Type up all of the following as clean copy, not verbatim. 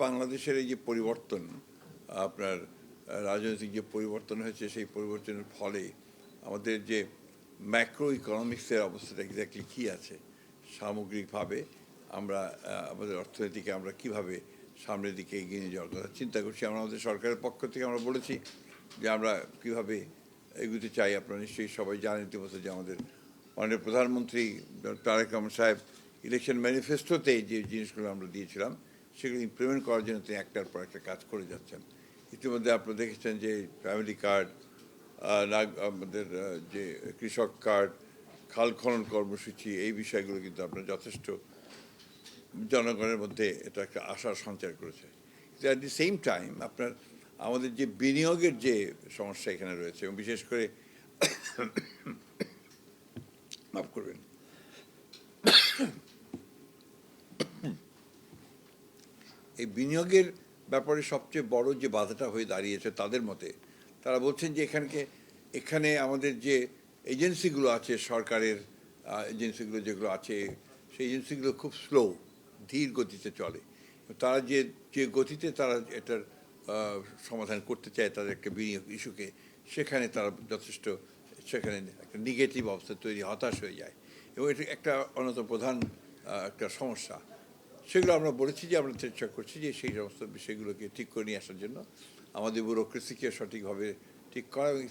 বাংলাদেশের এই যে পরিবর্তন, আপনার রাজনৈতিক যে পরিবর্তন হয়েছে, সেই পরিবর্তনের ফলে আমাদের যে ম্যাক্রো ইকোনমিক্সের অবস্থাটা এক্স্যাক্টলি কী আছে, সামগ্রিকভাবে আমরা আমাদের অর্থনীতিকে আমরা কিভাবে সামনের দিকে এগিয়ে নিয়ে যাওয়ার কথা চিন্তা করছি। আমরা আমাদের সরকারের পক্ষ থেকে আমরা বলেছি যে আমরা কীভাবে এগুতে চাই। আপনারা নিশ্চয়ই সবাই জানেন ইতিমধ্যে যে আমাদের মাননীয় প্রধানমন্ত্রী তারেক রহমান সাহেব ইলেকশন ম্যানিফেস্টোতে যে জিনিসগুলো আমরা দিয়েছিলাম সেগুলো ইমপ্লিমেন্ট করার জন্য তিনি একটার পর একটা কাজ করে যাচ্ছেন। ইতিমধ্যে আপনারা দেখেছেন যে ফ্যামিলি কার্ড, আমাদের যে কৃষক কার্ড, খাল খনন কর্মসূচি, এই বিষয়গুলো কিন্তু আপনার যথেষ্ট জনগণের মধ্যে এটা একটা আশার সঞ্চার করেছে। অ্যাট দি সেম টাইম আপনার আমাদের যে বিনিয়োগের যে সমস্যা এখানে রয়েছে, এবং বিশেষ করে মাফ করবেন, এই বিনিয়োগের ব্যাপারে সবচেয়ে বড় যে বাধাটা হয়ে দাঁড়িয়েছে তাদের মতে, তারা বলছেন যে এখানে আমাদের যে এজেন্সিগুলো আছে, সরকারের এজেন্সিগুলো যেগুলো আছে, সেই এজেন্সিগুলো খুব স্লো, ধীর গতিতে চলে। তারা যে গতিতে তারা এটার সমাধান করতে চায় তাদের একটা বিনিয়োগ ইস্যুকে, সেখানে তারা যথেষ্ট সেখানে একটা নেগেটিভ অবস্থা তৈরি, হতাশ হয়ে যায়, এবং এটা একটা অন্যতম প্রধান একটা সমস্যা। সেগুলো আমরা বলেছি যে আমরা চেষ্টা করছি যে সেই সমস্ত বিষয়গুলোকে ঠিক করে নিয়ে আসার জন্য আমাদের ব্যুরোক্রেসিকে সঠিকভাবে ঠিক করা, এবং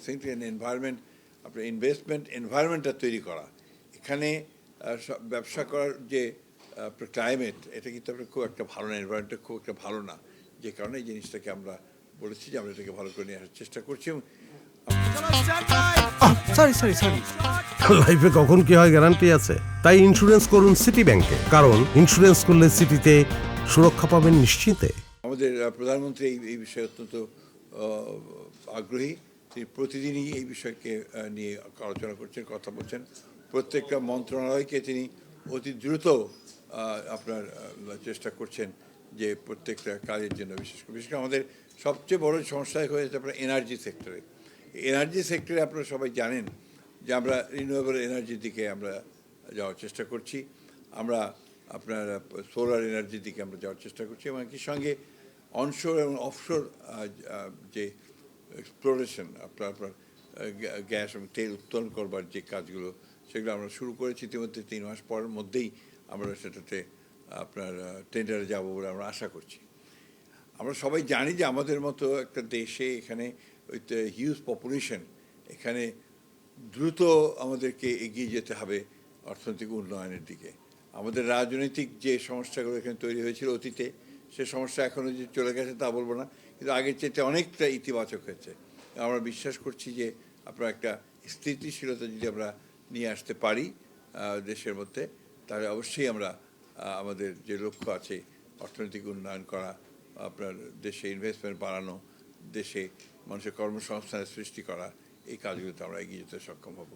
এনভায়রনমেন্ট, আপনার ইনভেস্টমেন্ট এনভায়রনমেন্টটা তৈরি করা। এখানে ব্যবসা করার যে ক্লাইমেট, এটা কিন্তু আপনার খুব একটা ভালো না, এনভায়রনমেন্টটা খুব একটা ভালো না, যে কারণে এই জিনিসটাকে আমরা বলেছি যে আমরা এটাকে ভালো করে নিয়ে আসার চেষ্টা করছি। সরি সরি সরি লাইফে কখন কি হয় গ্যারান্টি আছে? তাই ইন্স্যুরেন্স করুন সিটি ব্যাংকে, কারণ ইন্স্যুরেন্স করলে সিটিতে সুরক্ষা পাবেন নিশ্চিন্তে। আমাদের প্রধানমন্ত্রী এই বিষয়ে অত্যন্ত আগ্রহী। তিনি প্রতিদিনই এই বিষয়কে নিয়ে আলোচনা করছেন, কথা বলছেন। প্রত্যেকটা মন্ত্রণালয়কে তিনি অতি দ্রুত আপনার চেষ্টা করছেন যে প্রত্যেকটা কাজের জন্য, বিশেষ করে আমাদের সবচেয়ে বড় সমস্যা হয়েছে আপনার এনার্জি সেক্টরে। এনার্জি সেক্টরে আপনারা সবাই জানেন যে আমরা রিনিউয়েবল এনার্জির দিকে আমরা যাওয়ার চেষ্টা করছি। আমরা আপনার সোলার এনার্জির দিকে আমরা যাওয়ার চেষ্টা করছি, এবং একই সঙ্গে অনশোর এবং অফশোর যে এক্সপ্লোরেশন, আপনার গ্যাস এবং তেল উত্তোলন করবার যে কাজগুলো, সেগুলো আমরা শুরু করেছি ইতিমধ্যে। 3 মাস পরের মধ্যেই আমরা সেটাতে আপনার টেন্ডারে যাব বলে আমরা আশা করছি। আমরা সবাই জানি যে আমাদের মতো একটা দেশে এখানে হিউজ পপুলেশন, এখানে দ্রুত আমাদেরকে এগিয়ে যেতে হবে অর্থনৈতিক উন্নয়নের দিকে। আমাদের রাজনৈতিক যে সমস্যাগুলো এখানে তৈরি হয়েছিল অতীতে, সে সমস্যা এখনও যে চলে গেছে তা বলবো না, কিন্তু আগের চেয়ে অনেকটা ইতিবাচক হয়েছে। আমরা বিশ্বাস করছি যে আপনার একটা স্থিতিশীলতা যদি আমরা নিয়ে আসতে পারি দেশের মধ্যে, তাহলে অবশ্যই আমরা আমাদের যে লক্ষ্য আছে অর্থনৈতিক উন্নয়ন করা, আপনার দেশে ইনভেস্টমেন্ট বাড়ানো, দেশে মানুষের কর্মসংস্থানের সৃষ্টি করা, এই কাজগুলোতে আমরা এগিয়ে যেতে সক্ষম হব।